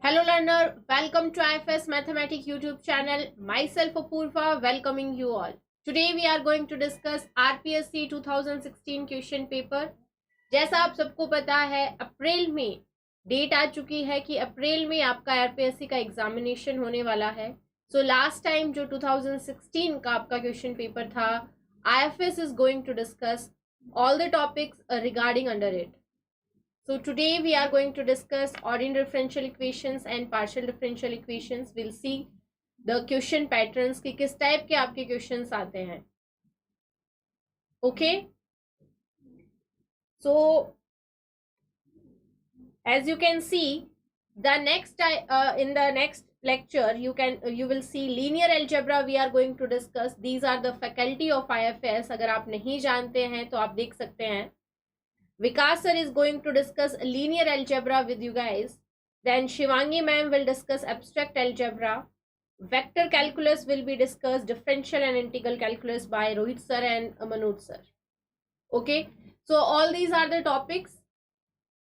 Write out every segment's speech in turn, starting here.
Hello learner, welcome to IFS Mathematics YouTube channel. Myself Apurva welcoming you all. Today we are going to discuss RPSC 2016 question paper. जैसा आप सबको पता है अप्रैल में date आ चुकी है कि अप्रैल में आपका RPSC का एग्जामिनेशन होने वाला है. सो लास्ट टाइम जो 2016 का आपका क्वेश्चन पेपर था, IFS is going to discuss all the topics regarding under it. So today we are going to discuss ordinary differential equations and partial differential equations. We'll see the question patterns कि किस type के आपके questions आते हैं. Okay. So as you can see, the next in the next lecture you will see linear algebra. We are going to discuss. These are the faculty of IFS. अगर आप नहीं जानते हैं तो आप देख सकते हैं. Vikas sir is going to discuss linear algebra with you guys. Then Shivangi ma'am will discuss abstract algebra. Vector calculus will be discussed. Differential and integral calculus by Rohit sir and Manoj sir. Okay. So all these are the topics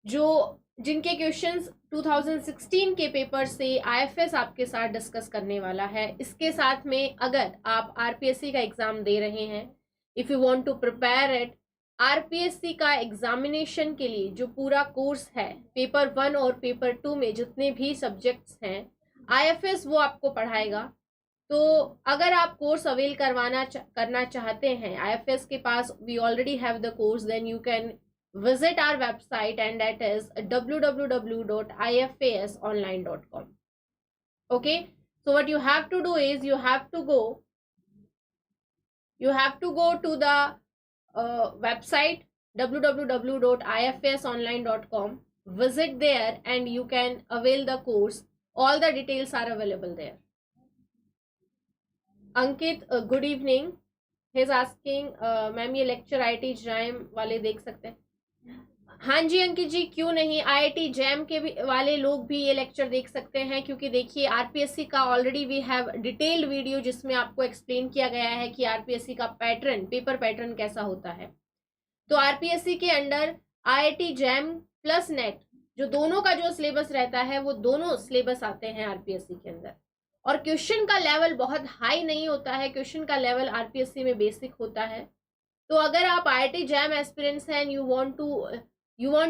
जो जिनके questions 2016 के paper से IFS आपके साथ discuss करने वाला है. इसके साथ में अगर आप RPSC का एग्जाम दे रहे हैं, if you want to prepare it, RPSC का एग्जामिनेशन के लिए जो पूरा कोर्स है, पेपर 1 और पेपर 2 में जितने भी सब्जेक्ट्स हैं, IFS वो आपको पढ़ाएगा. तो अगर आप कोर्स अवेल करना चाहते हैं IFS के पास, we already have the course, then you can visit our website and that is www.ifasonline.com. Okay, so what you have to do is you have to go to the website www.ifasonline.com. visit there and you can avail the course. All the details are available there. Ankit, good evening. He is asking ma'am ये lecture IIT JAM वाले देख सकते हैं? हाँ जी अंकित जी, क्यों नहीं. IIT JAM के भी वाले लोग भी ये लेक्चर देख सकते हैं, क्योंकि देखिए RPSC का already we have detailed video जिसमें आपको एक्सप्लेन किया गया है कि RPSC का पैटर्न, पेपर पैटर्न कैसा होता है. तो RPSC के under IIT JAM plus net जो दोनों का जो सिलेबस रहता है, वो दोनों सिलेबस आते हैं RPSC के अंदर. और क्वेश्चन का लेवल बहुत हाई नहीं होता है, क्वेश्चन का लेवल RPSC में बेसिक होता है. तो अगर आप IIT JAM एस्पिरेंट्स हैं, यू वांट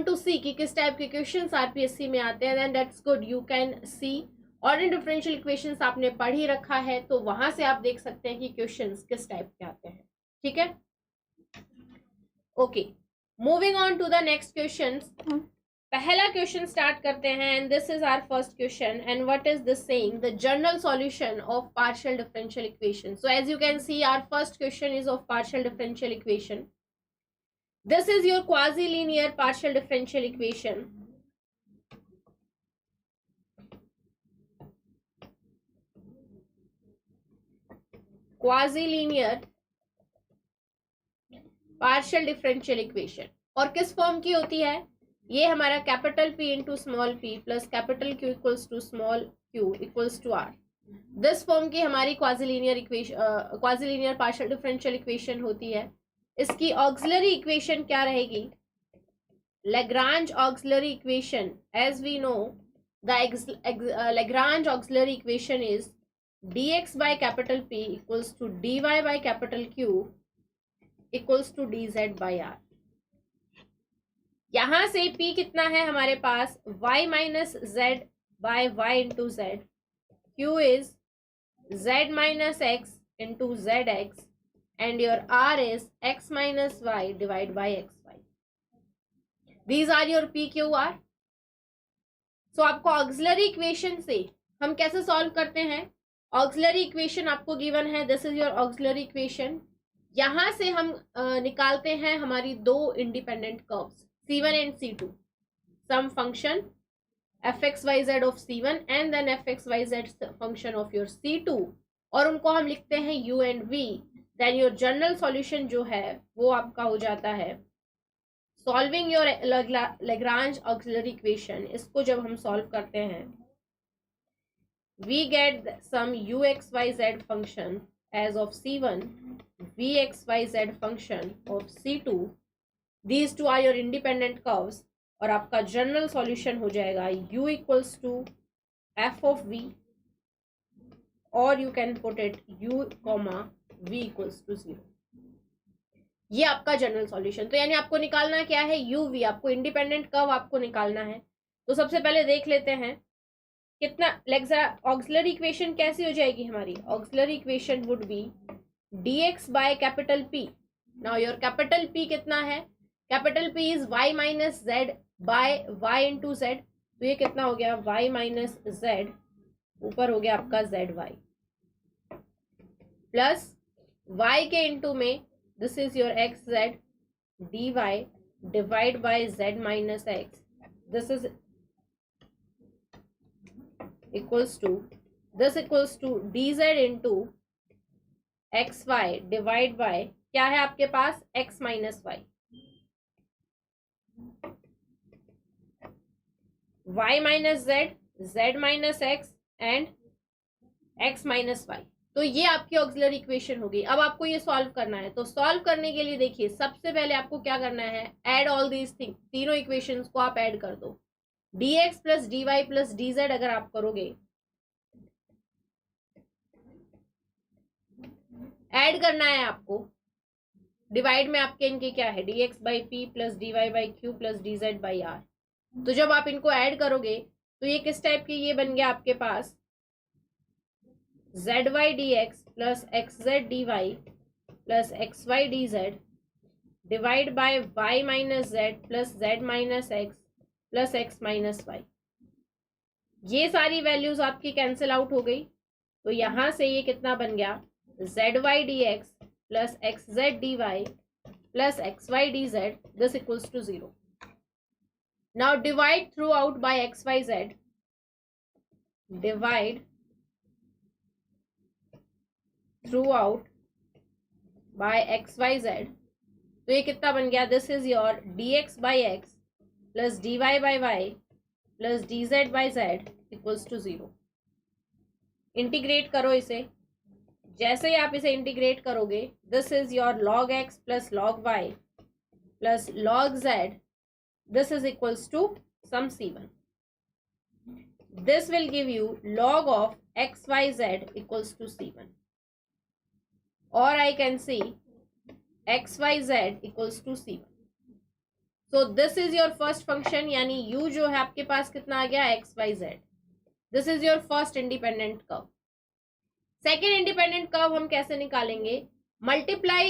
टू सी कि किस टाइप के क्वेश्चंस RPSC में आते हैं, then that's good. You can see ordinary differential equations आपने पढ़ ही रखा है, तो वहां से आप देख सकते हैं कि क्वेश्चंस किस टाइप के आते हैं. ठीक है. Okay, moving on to the next questions. पहला क्वेश्चन स्टार्ट करते हैं and this is our first question. And what is this saying? The general solution of partial differential equation. So as you can see our first question is of partial differential equation. This is your quasi linear partial differential equation. Quasi linear partial differential equation. और किस form की होती है? ये हमारा capital P into small p plus capital Q equals to small q equals to r. This form की हमारी quasi-linear partial differential equation होती है. इसकी ऑक्सिलरी इक्वेशन क्या रहेगी? Lagrange auxiliary equation. As we know the Lagrange auxiliary equation is dx by capital P equals to dy by capital Q equals to dz by r. यहां से P कितना है हमारे पास? y minus z by y into z. Q is z minus x into z x and your r is x minus y divide by xy. These are your P Q R. So आपको auxiliary equation से हम कैसे solve करते हैं? Auxiliary equation आपको given है, this is your auxiliary equation. यहां से हम निकालते हैं हमारी दो independent curves C1 and C2. Some function fxyz of C1 and then fxyz function of your C2, और उनको हम लिखते हैं U and V. Then your general solution जो है वो आपका हो जाता है solving your Lagrange auxiliary equation. इसको जब हम solve करते हैं, we get some uxyz function as of C1, vxyz function of C2. These two are your independent curves और आपका जनरल सॉल्यूशन हो जाएगा u equals to f of v, और you can put it u comma v equals to 0। ये आपका general solution. तो यानी आपको निकालना क्या है, u v, आपको इंडिपेंडेंट कर्व आपको निकालना है। तो सबसे पहले देख लेते हैं कितना ऑक्सिलरी इक्वेशन कैसी हो जाएगी हमारी। Auxiliary equation would be dx by capital P। Now your capital P कितना है, capital P is y minus z by y into z. तो ये कितना हो गया, y माइनस जेड, ऊपर हो गया आपका जेड वाई, प्लस y के इंटू में this is your x z dy divide by z minus x, this is equals to dz into x y divide by क्या है आपके पास, x minus y, y minus z, z minus x and x minus y. तो ये आपकी auxiliary equation होगी। अब आपको ये सॉल्व करना है। तो सॉल्व करने के लिए देखिए सबसे पहले आपको क्या करना है, ऐड ऑल दीज थिंग, तीनों इक्वेशंस को आप ऐड कर दो। dx plus dy plus dz अगर आप करोगे, ऐड करना है आपको, डिवाइड में आपके इनके क्या है, dx by P plus dy by Q plus dz by R. तो जब आप इनको ऐड करोगे तो ये किस टाइप की, ये बन गया आपके पास z y d x plus x z d y plus x y d z divide by y minus z plus z minus x plus x minus y. ये सारी वैल्यूज आपकी कैंसिल आउट हो गई। तो यहां से ये कितना बन गया, z y d x plus x z d y plus x y d z, this equals to 0। Now divide throughout by xyz, divide throughout by xyz। तो ये कितना बन गया, this is your dx by x plus dy by y plus dz by z equals to 0। Integrate करो इसे, जैसे ही आप इसे इंटीग्रेट करोगे this is your log x plus log y plus log z, this is equals to some c1. This will give you log of xyz equals to c1, or I can see xyz equals to c1. So this is your first function, यानी u जो है आपके पास कितना आ गया, xyz। This is your first independent curve. Second independent curve हम कैसे निकालेंगे, multiply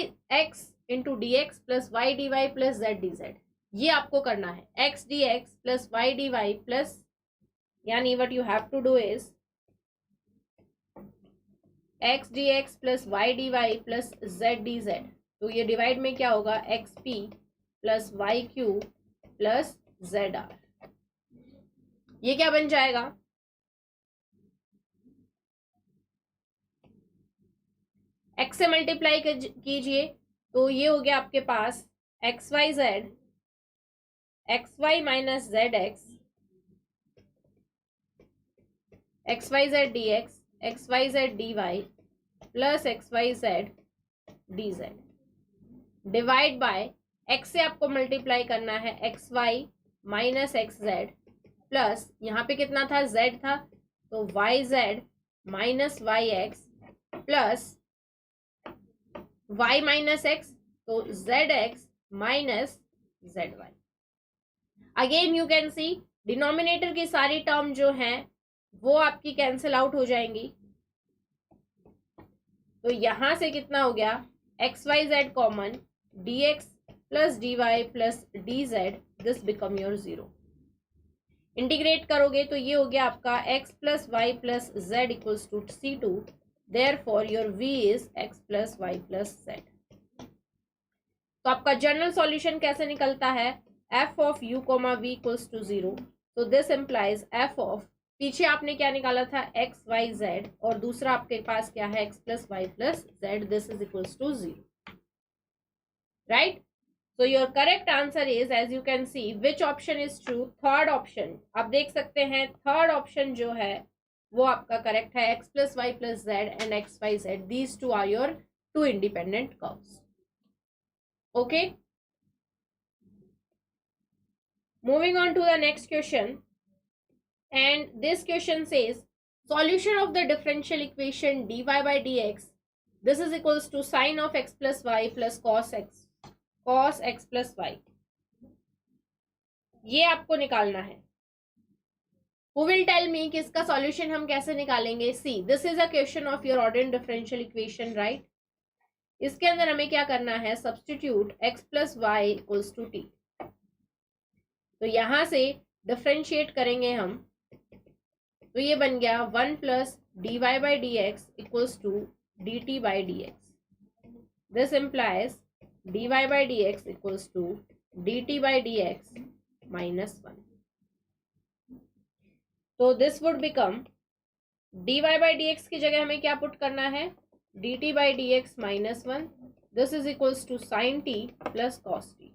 x into dx plus y dy plus z dz। ये आपको करना है, x dx plus y dy plus, यानी what you have to do is x dx plus y dy plus z dz। तो ये डिवाइड में क्या होगा, xp plus yq plus zr। ये क्या बन जाएगा, x से मल्टीप्लाई कीजिए तो ये हो गया आपके पास xyz xy minus Z x xyz dx xyz dy plus xyz dz divide bye x से आपको मल्टीप्लाई करना है xy माइनस xz प्लस यहाँ पे कितना था, z था, तो yz minus yx plus y minus x, तो zx minus zy। Again you can C denominator की सारी टर्म जो हैं वो आपकी कैंसिल आउट हो जाएंगी। तो यहां से कितना हो गया, x Y z common, d x plus d y plus d z, this become your 0। Integrate करोगे तो ये हो गया आपका x plus y plus z equals to c2, therefore your v is x plus y plus z. तो आपका general solution कैसे निकलता है, f of u comma v equals to 0। तो दिस इम्प्लाइज f of, पीछे आपने क्या निकाला था, x y z, और दूसरा आपके पास क्या है, x plus y plus z, this is equals to 0, right. So your correct answer is, as you can see, which option is true, third option. आप देख सकते हैं थर्ड ऑप्शन जो है वो आपका करेक्ट है, x plus y plus z and x Y z, these two are your two independent curves. Okay, moving on to the next question. and this question says solution of the differential equation dy by dx, this is equals to sine of x plus y plus cos x plus y, ये आपको निकालना है. Who will tell me कि इसका solution हम कैसे निकालेंगे? See, this is a question of your ordinary differential equation, right. इसके अंदर हमें क्या करना है? Substitute x plus y equals to t. तो यहां से डिफरेंशिएट करेंगे हम, तो ये बन गया 1 plus d y by d x equals to d t by d x. This implies d y by d x equals to d t by d x minus 1. तो this would become dy by d x की जगह हमें क्या put करना है? dt by d x minus 1. This is equals to sine t plus cos t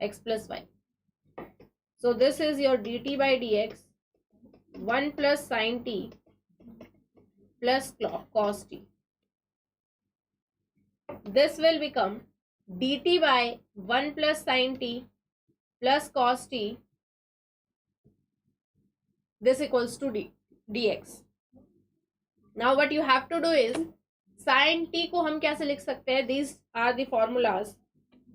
x plus y. So this is your dt by d x 1 plus sine t plus cos t. This will become dt by 1 plus sin t plus cos t. This equals to dx. Now what you have to do is sin t को हम कैसे लिख सकते हैं? These are the formulas.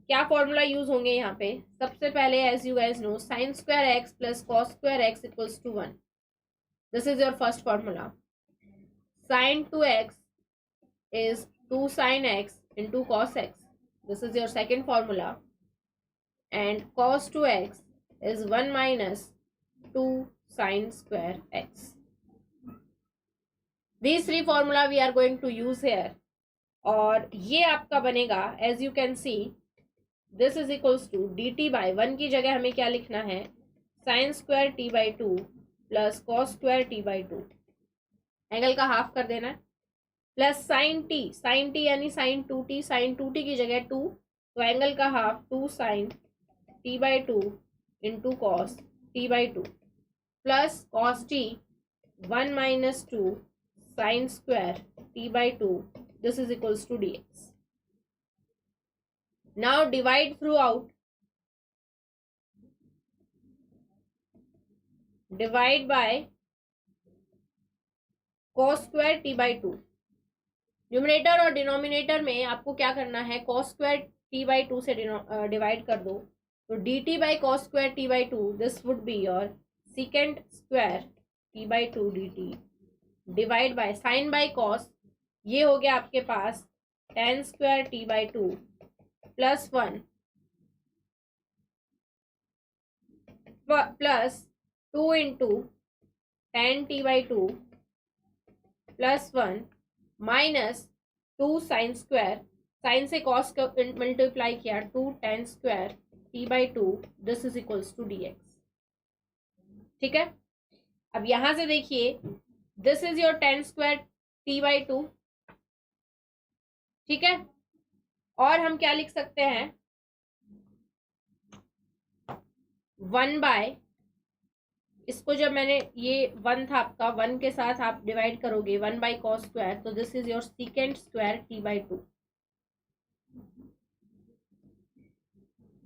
क्या formula use होंगे यहाँ पे? सबसे पहले as you guys know sine square x plus cos square x equals to 1. This is your first formula. Sine 2x is 2 sin x into cos x. This is your second formula. And cos 2x is 1 minus 2 sin square x. These three formula we are going to use here. और ये आपका बनेगा as you can see this is equals to dt by 1 की जगह हमें क्या लिखना है? sin square t by 2 plus cos square t by 2. Angle का हाफ कर देना है. प्लस साइन टी यानी साइन 2t की जगह 2, तो एंगल का half 2 sine t by 2 into cos t by 2 plus cos t 1 minus 2 sine square t by 2. This is equals to dx. Now divide throughout. Divide by cos square t by 2. Numerator और denominator में आपको क्या करना है? cos square t by 2 से divide कर दो. तो dt by cos square t by 2, this would be your secant square t by 2 dt divide by sine by cos, ये हो गया आपके पास tan square t by 2 plus 1 plus 2 into tan t by 2 plus 1 minus 2 sine square, sine से cos का multiply किया 2 tan square t by 2. This is equals to dx. ठीक है. अब यहां से देखिए this is your tan square t by 2. ठीक है. और हम क्या लिख सकते हैं? 1 बाय, इसको जब मैंने ये 1 था आपका, 1 के साथ आप डिवाइड करोगे 1 बाई कॉस स्क्वायर, तो this is your secant square t by 2.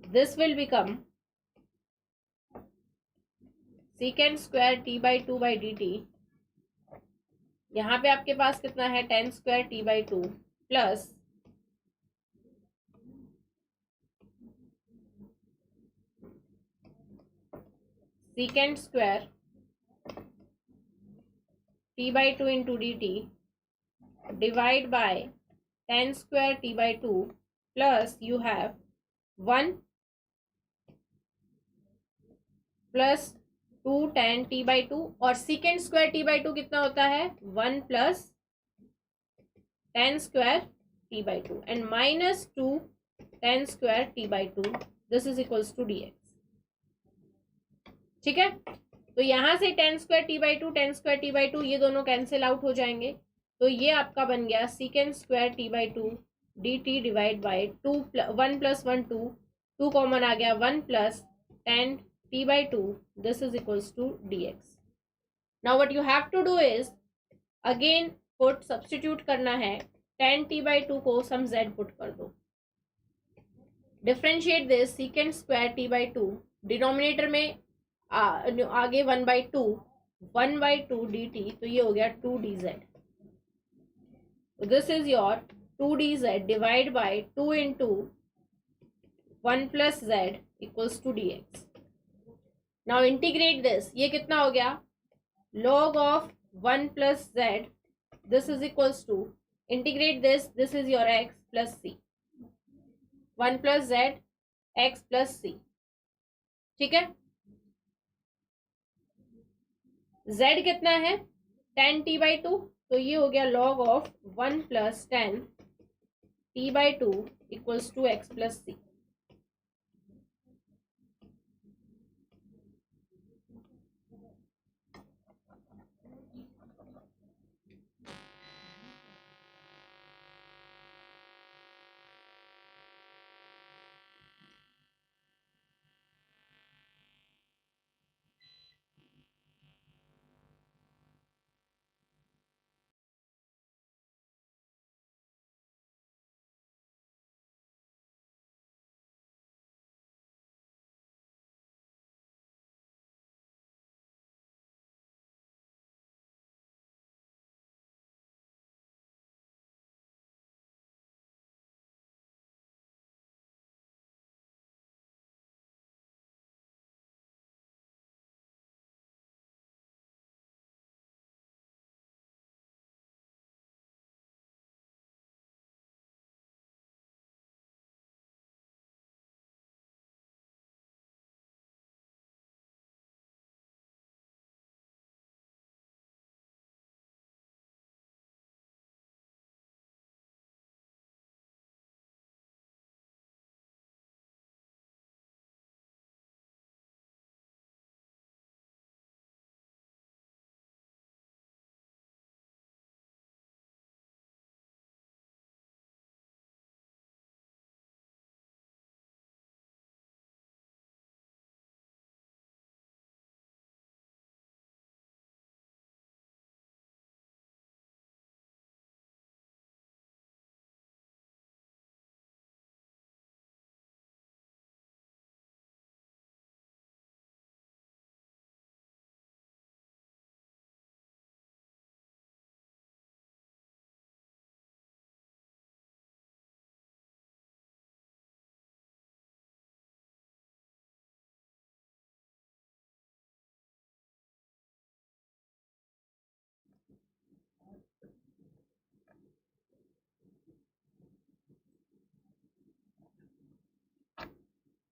This will become secant square t by 2 by dt. यहाँ पे आपके पास कितना है? tan square t by 2 plus secant square t by 2 into dt divide bye tan square t by 2 plus you have 1 plus 2 tan t by 2, और secant square t by 2 कितना होता है? 1 plus tan square t by 2 and minus 2 tan square t by 2. This is equals to dx. ठीक है. तो यहां से tan square t by 2 tan square t by 2 ये दोनों कैंसिल आउट हो जाएंगे. तो ये आपका बन गया secant square t by 2 dt divide by 1 plus 1 2 common आ गया 1 plus tan t by 2. This is equals to dx. Now what you have to do is again put substitute करना है. tan t बाई 2 को सम z put कर दो. Differentiate this secant square t by 2. Denominator में आगे 1 by 2 1/2 dt, तो ये हो गया 2dz. This is your 2dz divide by 2 into 1 plus z equals to dx. Now integrate this, ये कितना हो गया, log of 1 plus z, this is equals to, integrate this is your x plus c, 1 plus z x plus c. ठीक है, z कितना है 10t/2, तो ये हो गया log of 1 plus 10t/2 equals to x plus c.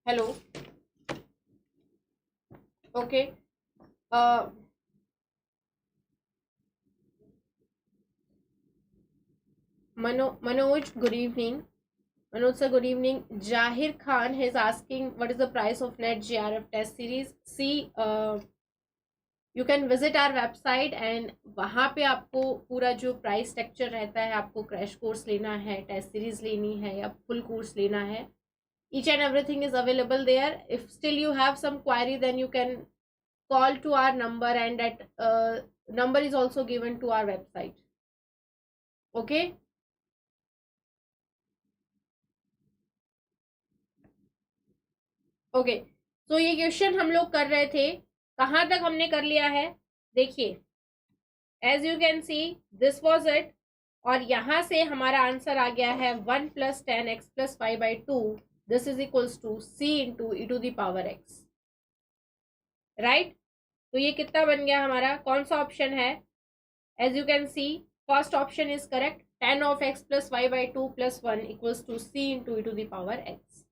Hello, okay, Manoj, good evening. Manoj sir, good evening. Jahir Khan is asking what is the price of net GRF test series. See, you can visit our website and वहाँ पे आपको पूरा जो price structure रहता है, आपको crash course लेना है, टेस्ट सीरीज लेनी है या फुल कोर्स लेना है, each and everything is available there. If still you have some query, then you can call to our number, and that number is also given to our website. Okay. Okay, तो ये question हम लोग कर रहे थे, कहाँ तक हमने कर लिया है, देखिए, as you can see this was it, और यहाँ से हमारा आंसर आ गया है 1 + 10x + 5/2, this is equals to c × e⁻x, right. तो ये कितना बन गया हमारा, कौन सा ऑप्शन है, as you can see first option is correct, 10 of x + 5/2 + 1 equals to c × e⁻x.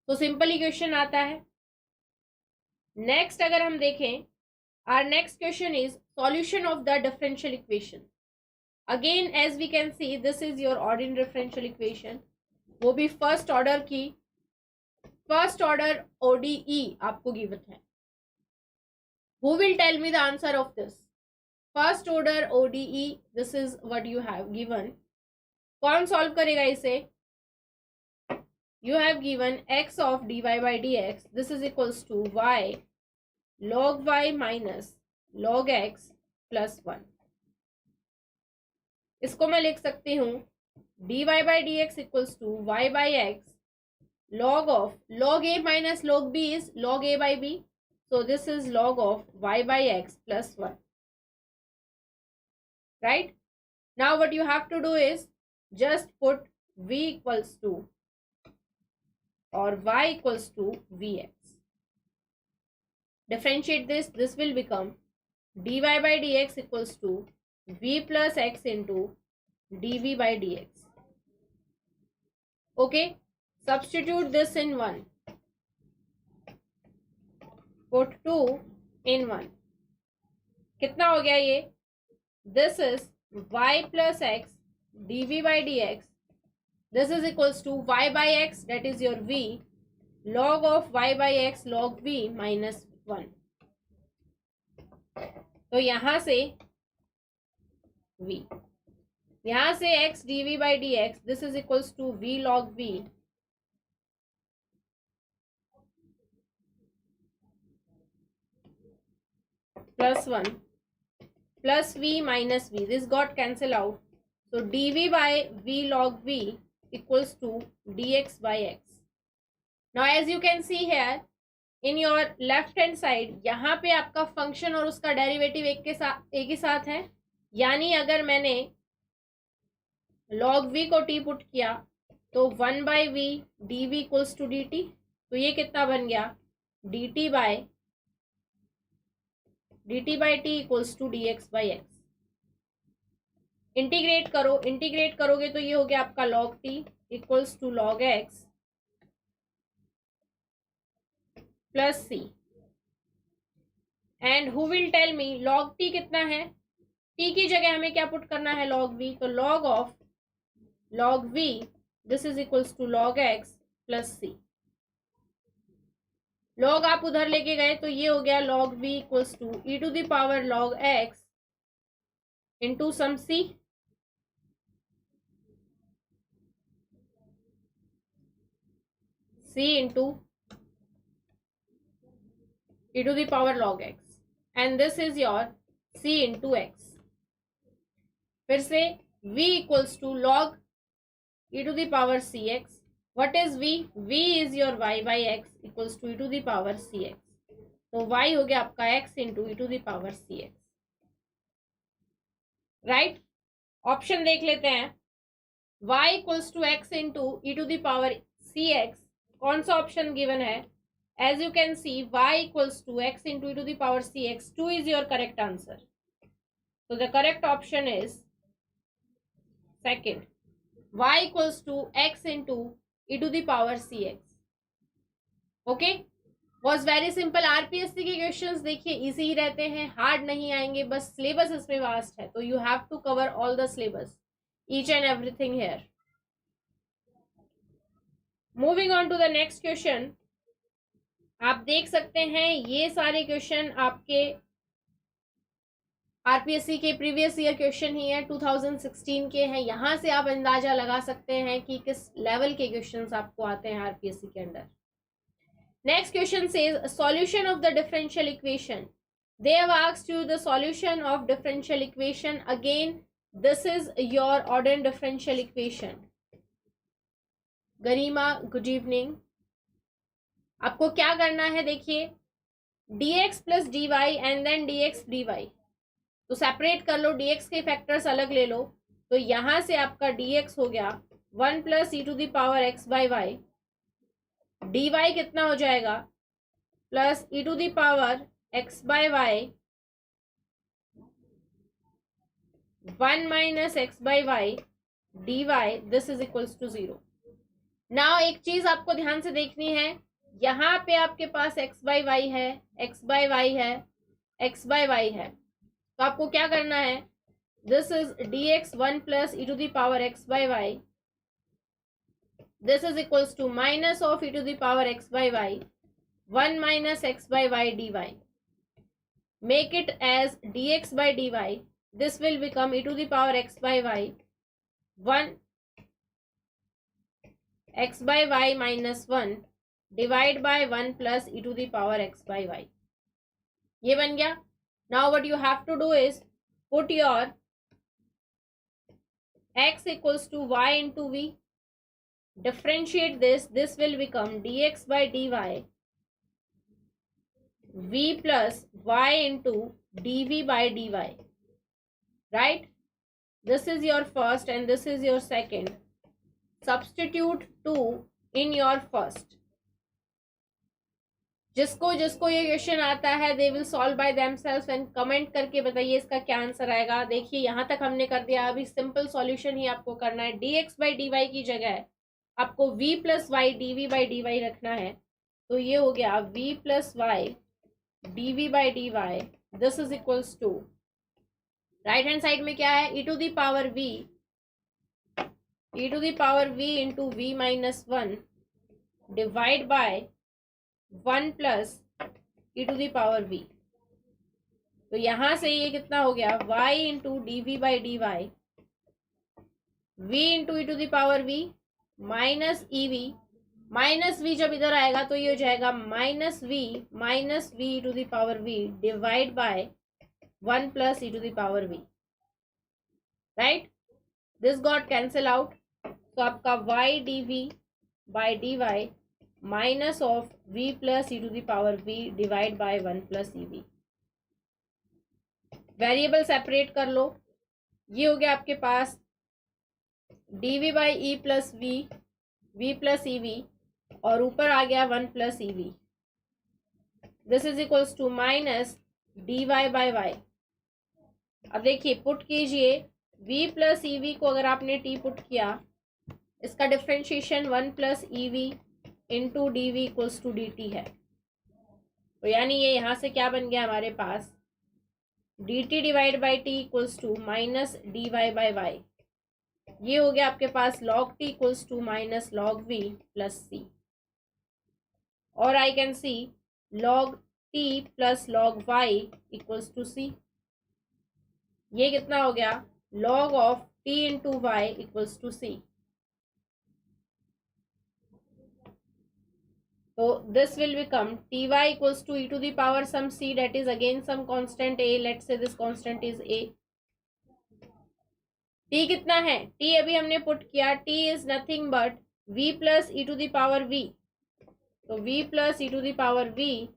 तो सिंपल इक्वेशन आता है. नेक्स्ट अगर हम देखें, our next question is solution of the differential equation. Again as we can see this is your ordinary differential equation, वो भी first order की, first order ODE आपको गिवन है. Who will tell me the answer of this first order ODE, this is what you have given. कौन solve करेगा इसे, you have given x of dy/dx, this is equals to y log y minus log x plus 1. इसको मैं लिख सकती हूँ dy/dx equals to y/x log of log a minus log b is log a/b, So this is log of y by x plus 1. Right? Now what you have to do is just put v equals to or y equals to vx. Differentiate this. This will become dy by dx equals to v plus x into dv by dx. Okay. Substitute this in 1. Put 2 in 1. कितना हो गया ये? This is y plus x dv by dx. This is equals to y by x, that is your v, log of y by x log v minus 1. तो यहां से v, यहां से x dv by dx, this is equals to v log v plus 1 plus v minus v. This got cancelled out. So dv by v log v equals to dx by x. Now as you can see here in your left hand side, यहाँ पे आपका function और उसका derivative एक ही साथ है. यानी अगर मैंने log v को t पुट किया तो 1 by v dv equals to dt. तो ये कितना बन गया? dt by t equals to dx by x. Integrate करो, इंटीग्रेट करोगे तो ये हो गया आपका log t equals to log x plus c. And who will tell me log t कितना है? t की जगह हमें क्या पुट करना है? log v. तो log of log v this is equals to log x plus c. log आप उधर लेके गए तो ये हो गया log v equals to e to the power log x into some c. c into e to the power log x, and this is your c into x. फिर से v equals to log e to the power cx. What is v? v is your y by x equals to e to the power cx. तो y हो गया आपका x into e to the power cx. Right? Option देख लेते हैं. y equals to x into e to the power cx. कौन सा option given है? As you can see, y equals to x into e to the power cx. 2 is your correct answer. So the correct option is second. Y equals to x into e to the power cx. Okay? Was very simple. RPSC के questions देखिए easy ही रहते हैं, hard नहीं आएंगे. बस syllabus इसमें vast है तो you have to cover all the syllabus, each and everything here. Moving on to the next question. आप देख सकते हैं ये सारे क्वेश्चन आपके आरपीएससी के प्रीवियस ईयर क्वेश्चन ही है, 2016 के हैं. यहां से आप अंदाजा लगा सकते हैं कि किस लेवल के क्वेश्चंस आपको आते हैं आरपीएससी के अंदर. Next question says solution of the differential equation. They have asked you the solution of differential equation. Again this is your ordinary differential equation. Garima, good evening. आपको क्या करना है? देखिए dx plus dy and then dx dy. तो separate कर लो, dx के factors अलग ले लो. तो यहां से आपका dx हो गया 1 plus e to the power x by y. dy कितना हो जाएगा? Plus e to the power x by y 1 minus x by y dy. This is equals to 0. Now एक चीज आपको ध्यान से देखनी है. यहाँ पे आपके पास x बाई वाई है, x बाई वाई है, x बाई वाई है. तो आपको क्या करना है? This is dx 1 plus e to the power x by y. This is equals to minus of e to the power x by y 1 minus x by y dy. Make it as dx by dy. This will become e to the power x by y 1 x by y minus 1 divide by 1 plus e to the power x by y. ये बन गया. Now what you have to do is put your x equals to y into v. Differentiate दिस. This will become dx by dy v plus y into dv by dy, right? This is your first and this is your second. Substitute 2 in your first. जिसको जिसको ये question आता है they will solve by themselves and comment करके बताइए इसका क्या answer आएगा। देखिए यहाँ तक हमने कर दिया, अभी सिंपल सॉल्यूशन ही आपको करना है। dx बाई dy की जगह आपको v plus y dv by dy रखना है, तो ये हो गया v plus y dv by dy, this is equals to, right hand side में क्या है, e to the power v into v minus 1 divide by 1 plus e to the power v। तो यहां से ये कितना हो गया, y into d v by d y, v into e to the power v minus e v, minus v जब इधर आएगा तो ये हो जाएगा minus v e to the power v divide by 1 plus e to the power v, right? This got cancel out, तो आपका y d v by d y minus of v plus e to the power v divide by 1 plus e v. Variable separate कर लो, ये हो गया आपके पास dv by e plus v plus e v, और ऊपर आ गया 1 plus e v. This is equals to minus dy by y. अब देखिए पुट कीजिए, v प्लस ई वी को अगर आपने t पुट किया, इसका differentiation 1 plus e v into d v equals to d t है। तो यानी ये यहाँ से क्या बन गया हमारे पास, d t divide by t equals to minus d y by y. ये हो गया आपके पास log t equals to minus log v plus c, और I can see log t plus log y equals to c. ये कितना हो गया, log of t into y equals to c. So this will become ty equals to e to the power some c, that is again some constant a. Let's say this constant is a. t कितना है, t अभी हमने put किया, t is nothing but v plus e to the power v. So v plus e to the power v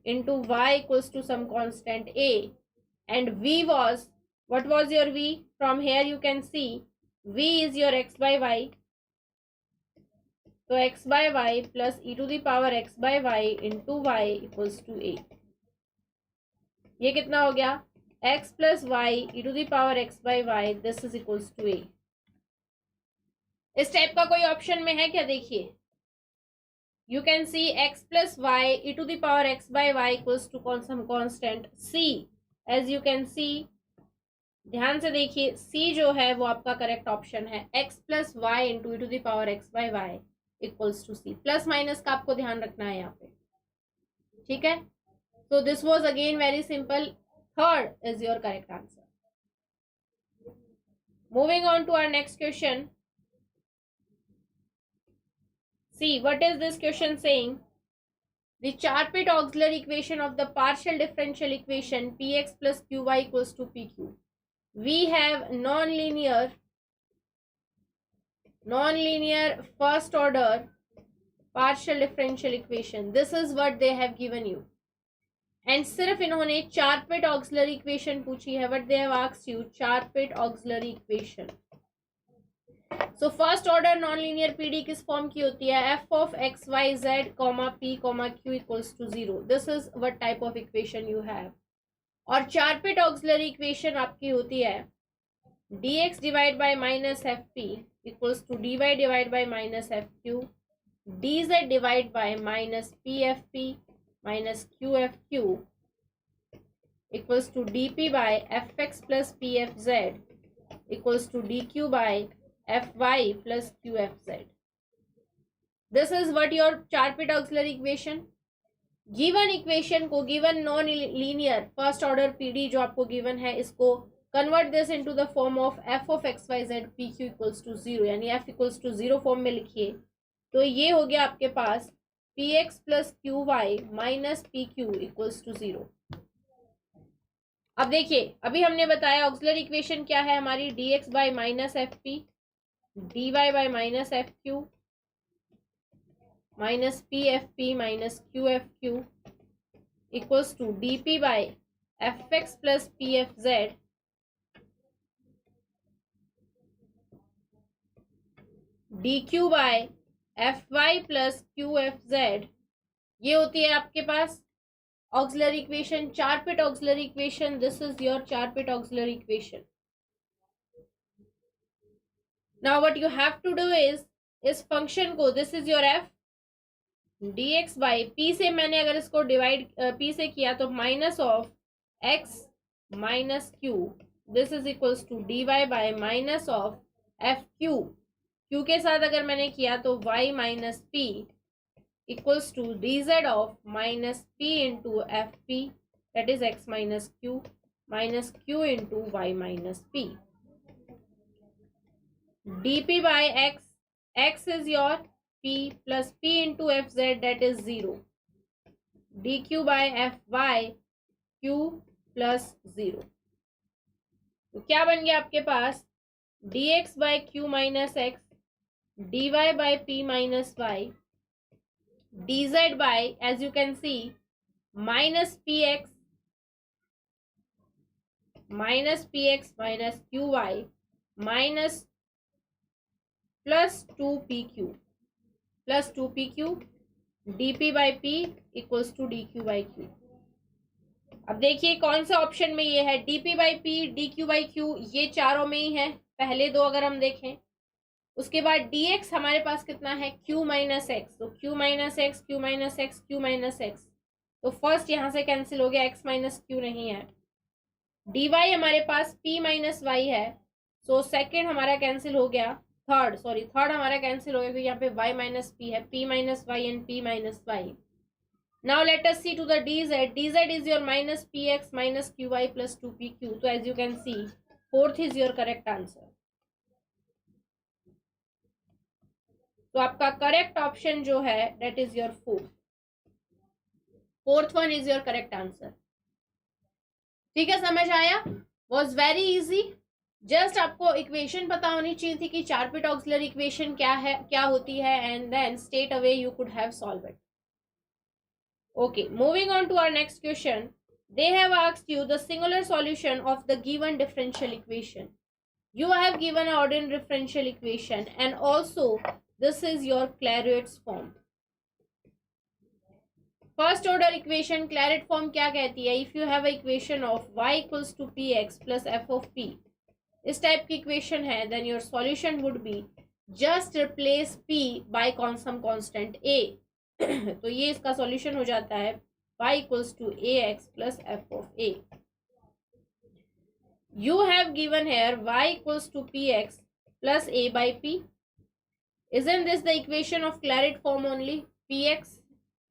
into y equals to some constant a, and v was, what was your v? From here you can see v is your x by y. तो x by y plus e to the power x by y into y equals to a। ये कितना हो गया, x plus y e to the power x by y, this is equals to a। इस type का कोई option में है क्या, देखिए you can see x plus y e to the power x by y equals to some constant c। As you can see, ध्यान से देखिए, c जो है वो आपका करेक्ट ऑप्शन है, x plus y into e to the power x by y equals to c. Plus minus का आपको ध्यान रखना है यहाँ पे, ठीक है? So this was again very simple, third is your correct answer. Moving on to our next question, see what is this question saying, the Charpit auxiliary equation of the partial differential equation px plus qy equals to pq. We have non-linear first order partial differential equation. This is what they have given you, and सिर्फ इन्होंने Charpit auxiliary equation पूछी है, what they have asked you, Charpit auxiliary equation. So first order non linear PD किस form की होती है, f of x y z comma p comma q equals to 0। This is what type of equation you have. और Charpit auxiliary equation आपकी होती है dx divide by minus f p equals to dy divide by minus f q, dz divide by minus p f p minus q f q equals to dp by f x plus p f z equals to dq by f y plus q f z. This is what your Charpit auxiliary equation. Given equation को, given non linear first order PD जो आपको given है, इसको convert this into the form of f of x Y Z P q equals to 0, यानी F equals to 0 form में लिखिए। तो ये हो गया आपके पास p x plus q y minus p q equals to 0। अब देखिए, अभी हमने बताया ऑक्सिलरी इक्वेशन क्या है हमारी, d x by minus f p d y by minus f q minus p f p minus q f q equals to d p by f x plus p f z d q by f y plus q f z, ये होती है आपके पास auxiliary equation, Charpit auxiliary equation. This is your Charpit auxiliary equation. Now what you have to do is इस function को, this is your f dx by p से मैंने अगर इसको डिवाइड पी से किया तो minus of x minus q, this is equals to d y by minus of f q. Q के साथ अगर मैंने किया तो y minus p equals to d z of minus p into f p, that is x minus q into y minus p. D p by x is your p plus p into fz, that is 0. dq by fy q plus 0. तो क्या बन गया आपके पास dx by q minus x, dy by p minus y, dz by, as you can see, minus px minus qy minus plus 2pq plus 2pq dp by p equals to dq by q. अब देखिए कौन सा option में ये है, dp by p dq by q, ये चारों में ही है. पहले दो अगर हम देखें, उसके बाद dx हमारे पास कितना है q माइनस एक्स, तो q minus x q minus x q minus x, तो फर्स्ट यहाँ से कैंसिल हो गया, x माइनस q नहीं है. dy हमारे पास p माइनस y है, सो सेकेंड हमारा कैंसिल हो गया, थर्ड हमारा कैंसिल हो गया क्योंकि यहाँ पे y माइनस पी है, p minus y and p minus y. Now let us see to the dz is your minus p x minus q y plus 2pq. तो as you can see fourth is your correct answer. तो आपका correct option जो है that is your fourth one is your correct answer. ठीक है, समझ आया? Was very easy. Just आपको इक्वेशन पता होनी चाहिए थी कि चार-पिट ऑक्सिलरी इक्वेशन क्या है, क्या होती है, and then straight away you could have solve it. Okay, moving on to our next question. They have asked you the singular solution of the given differential equation. You have given an ordinary differential equation and also this is your Clairaut's form. First order equation Clairaut form क्या कहती है? If you have an equation of y equals to px plus f of p, इस type की equation है, then your solution would be just replace p by some constant a. तो ये इसका solution हो जाता है y equals to ax plus f of a. You have given here y equals to px plus a by p. Isn't this the equation of Clairaut form only? px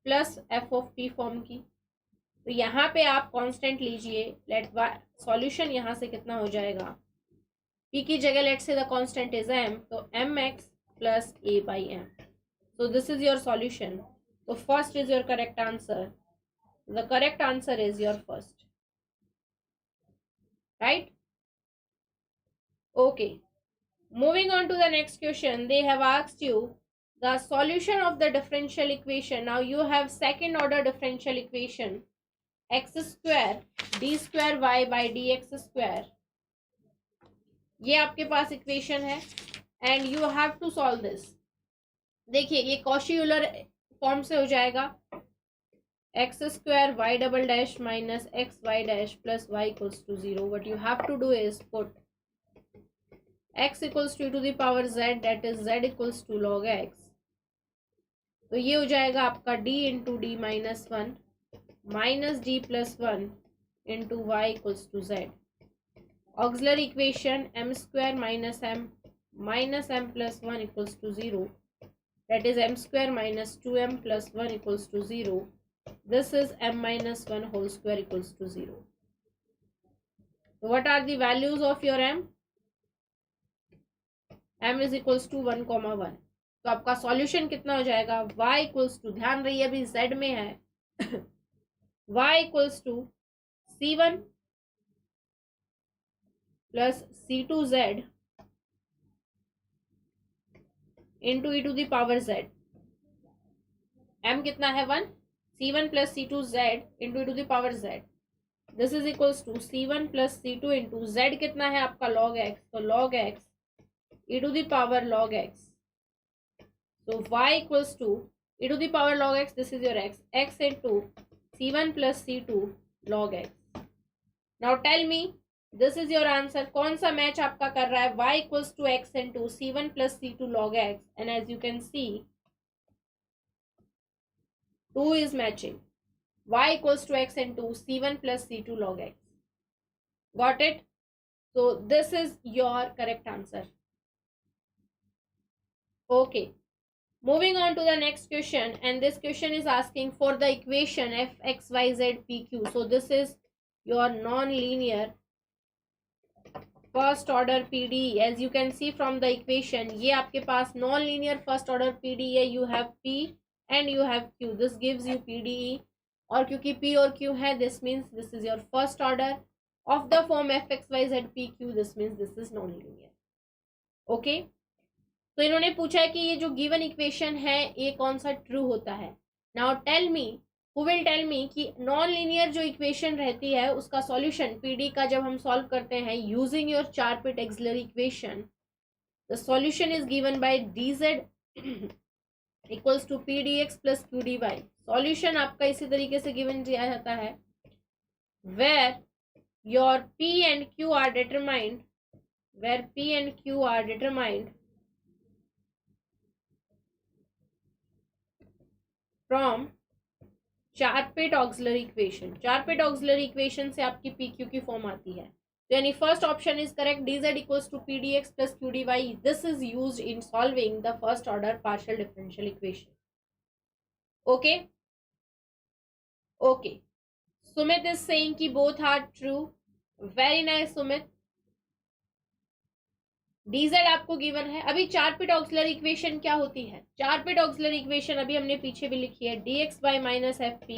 plus f of p form की. तो यहाँ पे आप constant लीजिए, late y solution यहाँ से कितना हो जाएगा, p की जगह लेट से द कांस्टेंट इज m, तो mx plus a by m. So this is your solution. So first is your correct answer. The correct answer is your first. Right? Okay. Moving on to the next question. They have asked you the solution of the differential equation. Now you have second order differential equation. X square d square y by dx square. ये आपके पास equation है and you have to solve this. देखिए ये Cauchy Euler form से हो जाएगा, x square y double dash minus x y dash plus y equals to 0. What you have to do is put x equals to the power z, that is z equals to log x. तो ये हो जाएगा आपका d into d minus 1 minus d plus 1 into y equals to z. Auxiliary equation m square minus m plus 1 equals to 0, that is m square minus 2m plus 1 equals to 0. This is m minus 1 whole square equals to 0. What are the values of your m? m is equals to 1, 1. तो आपका solution कितना हो जाएगा, y equals to, ध्यान रहिए अभी z में है, y equals to c1 plus c2z into e to the power z. m कितना है 1, C1 plus C2 Z into e to the power Z. This is equals to C1 plus C2 into Z कितना है आपका log x, तो log x e to the power log x. So y equals to e to the power log x, this is your x into C1 plus C2 log x. Now tell me, this is your answer. कौन सा match आपका कर रहा है? y equals to x into C1 plus C2 log x, and as you can see 2 is matching. Y equals to x into C1 plus C2 log x. Got it? So this is your correct answer. Okay. Moving on to the next question, and this question is asking for the equation f x y z p q. So this is your non-linear first order PD. As you can see from the equation, ये आपके पास non linear first order PD है. You have P and you have Q, this gives you PDE. और क्योंकि P और Q है, this means this is your first order of the form F X Y Z P Q. This means this is non linear. Okay, तो इन्होंने पूछा है कि ये जो गिवन इक्वेशन है ये कौन सा ट्रू होता है. Now tell me, who will tell me कि नॉन लीनियर जो इक्वेशन रहती है उसका सॉल्यूशन पीडी का जब हम सॉल्व करते हैं using your Charpit auxiliary equation, the solution is given by dz equals to pdx plus qdy. Solution आपका इसी तरीके से गिवन दिया जाता है where your p and q are determined, where p and q are determined from Charpit auxiliary equation. Charpit auxiliary equation से आपकी P Q की फॉर्म आती है. तो यानी first option is correct, dz equals to pdx plus qdy. This is used in solving the first order partial differential equation. Okay okay, Sumit is saying कि both are true. Very nice Sumit. dz आपको given है. अभी चार-पिट auxiliary equation क्या होती है? चार-पिट auxiliary equation अभी हमने पीछे भी लिखी है, dx by minus f p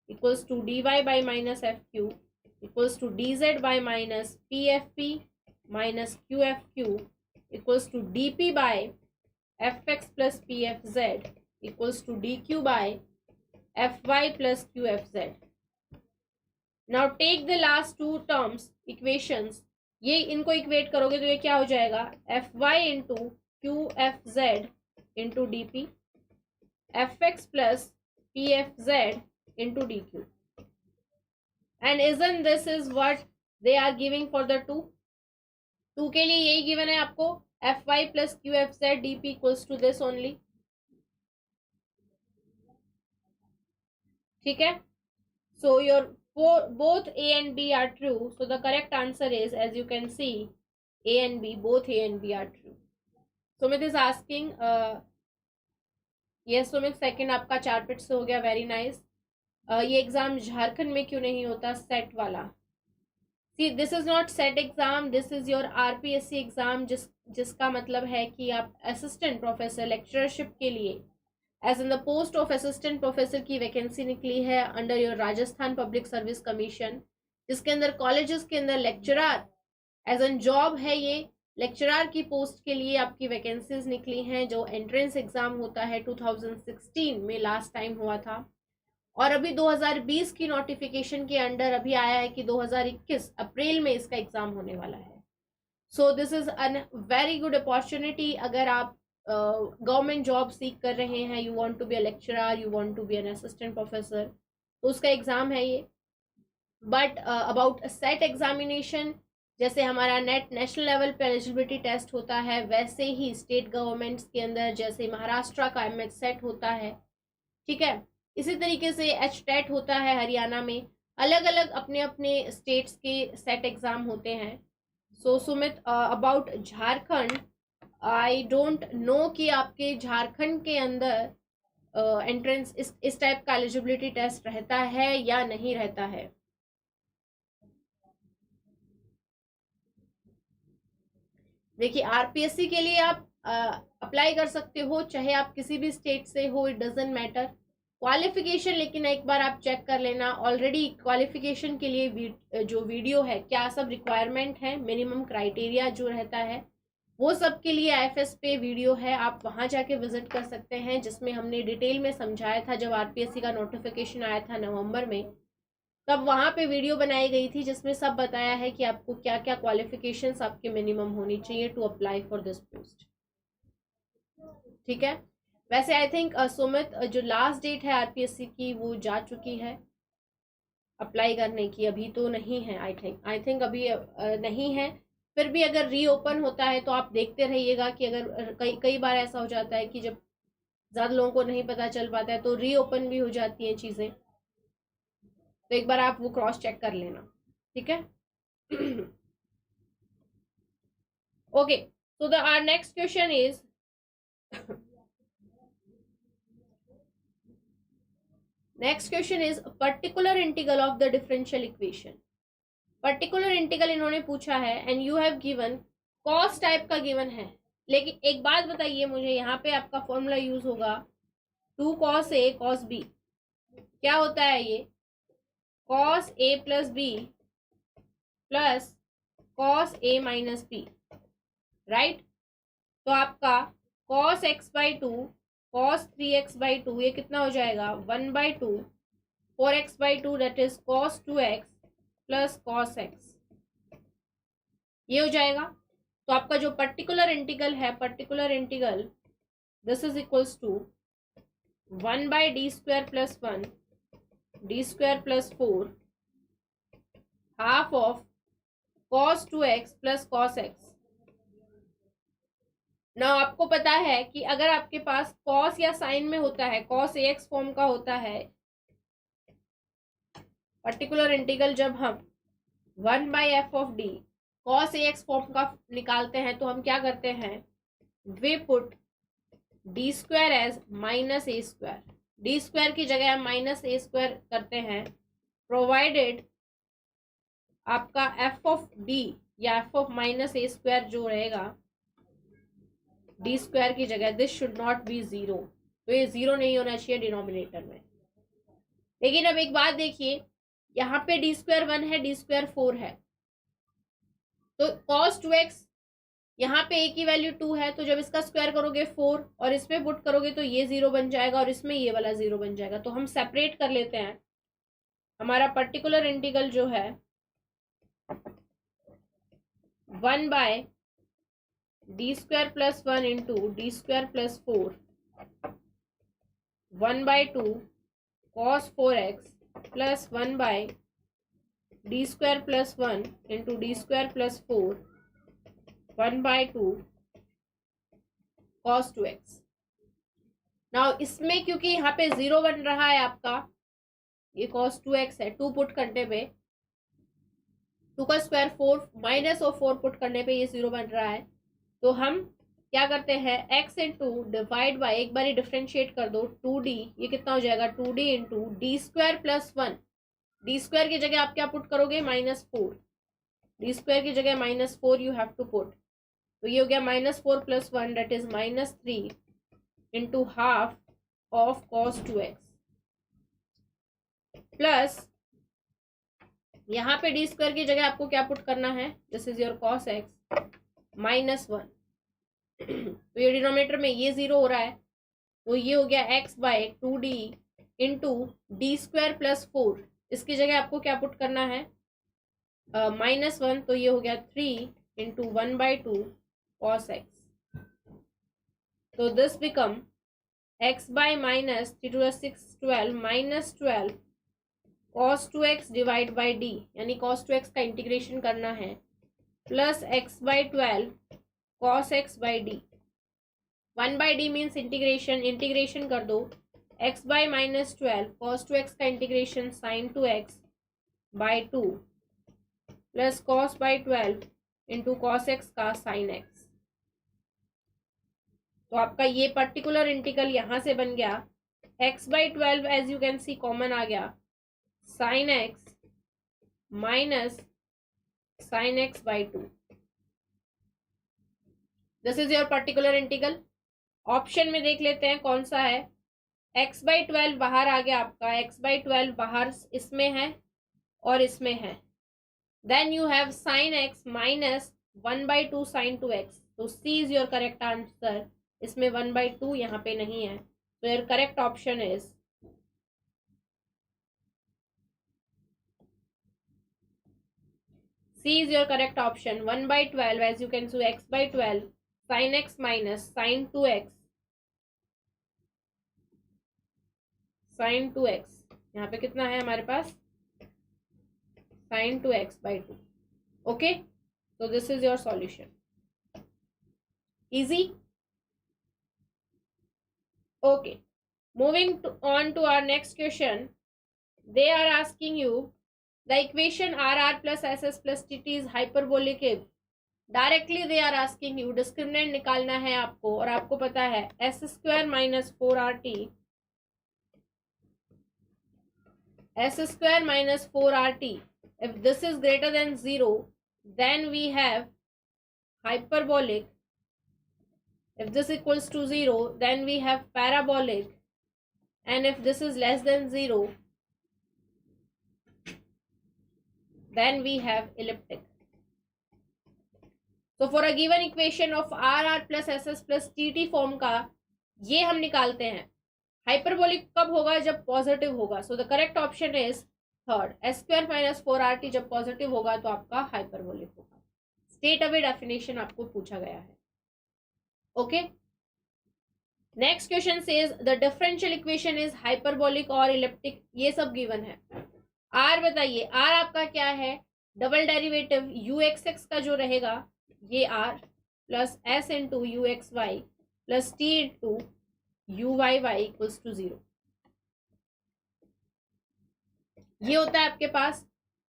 equals to dy by minus f q equals to dz by minus p f p minus q f q equals to dp by f x plus p f z equals to dq by f y plus q f z. Now take the last two terms equations, ये इनको equate करोगे तो ये क्या हो जाएगा, f y into q f z into D p f x plus p f z into d q. And इजन this is what they are giving for the two के लिए यही गिवन है आपको, f y plus q f z d p equals to this only. ठीक है, so your both A and B are true, so the correct answer is, as you can see, A and B, both A and B are true. Sumit is asking, yes Sumit, second आपका चार-पिट से हो गया. Very nice. ये exam Jharkhand में क्यों नहीं होता set वाला? सी this is not set exam, this is your RPSC exam, जिसका मतलब है कि आप असिस्टेंट प्रोफेसर लेक्चरशिप के लिए as in the post of assistant professor की वैकेंसी निकली है under your Rajasthan public service commission, जिसके अंदर कॉलेजेस के अंदर लेक्चरर एज एन जॉब है. ये लेक्चरर की पोस्ट के लिए आपकी वैकेंसीज निकली हैं, जो एंट्रेंस एग्जाम होता है 2016 में लास्ट टाइम हुआ था, और अभी 2020 की नोटिफिकेशन के अंडर अभी आया है कि 2021 अप्रैल में इसका एग्जाम होने वाला है. So this is an very good opportunity. अगर आप गवर्नमेंट जॉब सीख कर रहे हैं, you want to be a lecturer, you want to be an assistant professor, तो उसका एग्ज़ाम है ये. बट अबाउट सेट एग्जामिनेशन, जैसे हमारा नेशनल लेवल पे एलिजिबिलिटी टेस्ट होता है, वैसे ही स्टेट गवर्नमेंट्स के अंदर जैसे महाराष्ट्र का एमएच सेट होता है, ठीक है, इसी तरीके से एच टेट होता है हरियाणा में. अलग अलग अपने अपने स्टेट्स के सेट एग्ज़ाम होते हैं. So Sumit, about Jharkhand, I don't know कि आपके झारखंड के अंदर एंट्रेंस इस टाइप का एलिजिबिलिटी टेस्ट रहता है या नहीं रहता है. देखिए, आरपीएससी के लिए आप अप्लाई कर सकते हो, चाहे आप किसी भी स्टेट से हो, इट डजेंट मैटर. क्वालिफिकेशन लेकिन एक बार आप चेक कर लेना, ऑलरेडी क्वालिफिकेशन के लिए जो वीडियो है, क्या सब रिक्वायरमेंट है, मिनिमम क्राइटेरिया जो रहता है वो सब के लिए IFS पे वीडियो है, आप वहां जाके विजिट कर सकते हैं, जिसमें हमने डिटेल में समझाया था। जब RPSC का नोटिफिकेशन आया था नवंबर में, तब वहां पे वीडियो बनाई गई थी जिसमें सब बताया है कि आपको क्या क्या क्वालिफिकेशंस आपके मिनिमम होनी चाहिए to apply for this post. ठीक है। वैसे आई थिंक सुमित, जो लास्ट डेट है RPSC की वो जा चुकी है अप्लाई करने की, अभी तो नहीं है। आई थिंक अभी नहीं है। फिर भी अगर रीओपन होता है तो आप देखते रहिएगा कि अगर कई बार ऐसा हो जाता है कि जब ज़्यादा लोगों को नहीं पता चल पाता है तो रीओपन भी हो जाती हैं चीज़ें, तो एक बार आप वो क्रॉस चेक कर लेना। ठीक है। Okay, so our next question is particular integral of the differential equation। Particular integral इन्होंने पूछा है and you have given cos type का गिवन है। लेकिन एक बात बताइए मुझे, यहाँ पे आपका फॉर्मूला यूज होगा 2 cos A cos B। क्या होता है ये? cos A plus B plus cos A minus B, right. तो आपका cos x by 2 cos 3x by 2 ये कितना हो जाएगा? 1/2 4x by 2 that is cos 2x plus cos x, ये हो जाएगा। तो आपका जो पर्टिकुलर इंटीग्रल है, particular integral this is equals to 1/d² plus 1 d² plus 4 half of cos 2x plus cos x। ना आपको पता है कि अगर आपके पास cos या साइन में होता है, cos ax फॉर्म का होता है पर्टिकुलर इंटीग्रल, जब हम 1/f of d cos ax form का निकालते हैं तो हम क्या करते हैं? We put d² as -a²। d² की जगह हम -a² करते हैं, प्रोवाइडेड आपका f ऑफ d या f ऑफ -a² जो रहेगा d² की जगह, दिस शुड नॉट बी 0। तो ये 0 नहीं होना चाहिए डिनोमिनेटर में। लेकिन अब एक बात देखिए, यहाँ पे d² 1 है, d² 4 है, तो cos 2x यहाँ पे a की वैल्यू 2 है, तो जब इसका स्क्वायर करोगे 4 और इसमें पुट करोगे तो ये 0 बन जाएगा और इसमें ये वाला 0 बन जाएगा। तो हम सेपरेट कर लेते हैं। हमारा पर्टिकुलर इंटीग्रल जो है 1/d² plus 1 into d² plus 4 1/2 cos 4x plus 1/d² plus 1 into d² plus 4 1/2 cos 2x। Now इसमें क्योंकि यहाँ पे 0 बन रहा है आपका, ये cos 2x है, 2 पुट करने पे 2 का स्क्वायर 4 माइनस और 4 पुट करने पे ये 0 बन रहा है। तो हम क्या करते हैं? x इंटू डिवाइड बाई, एक बार डिफ्रेंशिएट कर दो, 2d, ये कितना हो जाएगा? 2d into d² plus 1, d² की जगह आप क्या पुट करोगे? -4, d² की जगह -4 यू हैव टू पुट, तो ये हो गया -4 plus 1 that is -3 into half of cos 2x plus यहाँ पे d² की जगह आपको क्या पुट करना है? This is your cos x -1। तो ये डिनोमिनेटर में ये 0 हो रहा है, तो ये हो गया x/2d इंटू d² प्लस 4, इसकी जगह आपको क्या पुट करना है? -1, तो ये हो गया 3 इंटू 1/2 cos x। तो this become x by -3 to 6 12 -12 cos 2x divide by d, यानी cos 2x का इंटीग्रेशन करना है, plus x/12 cos x by d। 1/d means integration, integration कर दो, x by -12 cos 2x का integration sin 2x by 2 plus cos by 12 into cos x का sin x। तो आपका ये पर्टिकुलर इंटीग्रल यहाँ से बन गया x/12 as you can see common आ गया, sin x minus sin x by 2। This is your particular integral. Option में देख लेते हैं कौन सा है। x/12 बाहर आ गया आपका, x/12 बाहर इसमें है और इसमें है, then you have sin x minus 1/2 sin 2x। तो C is your correct answer. इसमें 1/2 यहाँ पे नहीं है, तो your correct option is C is your correct option. 1/12, as you can see, x/12 sin x minus sin 2x sin 2x, यहाँ पे कितना है हमारे पास sin 2x/2. Okay, so this is your solution. Easy. Okay, moving on to our next question. They are asking you the equation RR plus SS plus TT is hyperbolic if directly they are asking you discriminant निकालना है आपको, और आपको पता है s² minus 4RT s² minus 4RT, if this is greater than 0 then we have hyperbolic, if this equals to 0 then we have parabolic, and if this is less than 0 then we have elliptic. तो for a given equation of RR plus SS plus TT form का ये हम निकालते हैं। Hyperbolic कब होगा? जब positive होगा। So the correct option is third, s² minus 4RT जब पॉजिटिव होगा तो आपका हाइपरबोलिक होगा। स्टेट अवे डेफिनेशन आपको पूछा गया है। Okay, next question says the differential equation is hyperbolic और इलिप्टिक। ये सब गिवन है। R बताइए, R आपका क्या है? डबल डेरिवेटिव UXX का जो रहेगा ये R plus S into UXY plus T into UYY equals to 0। ये होता है आपके पास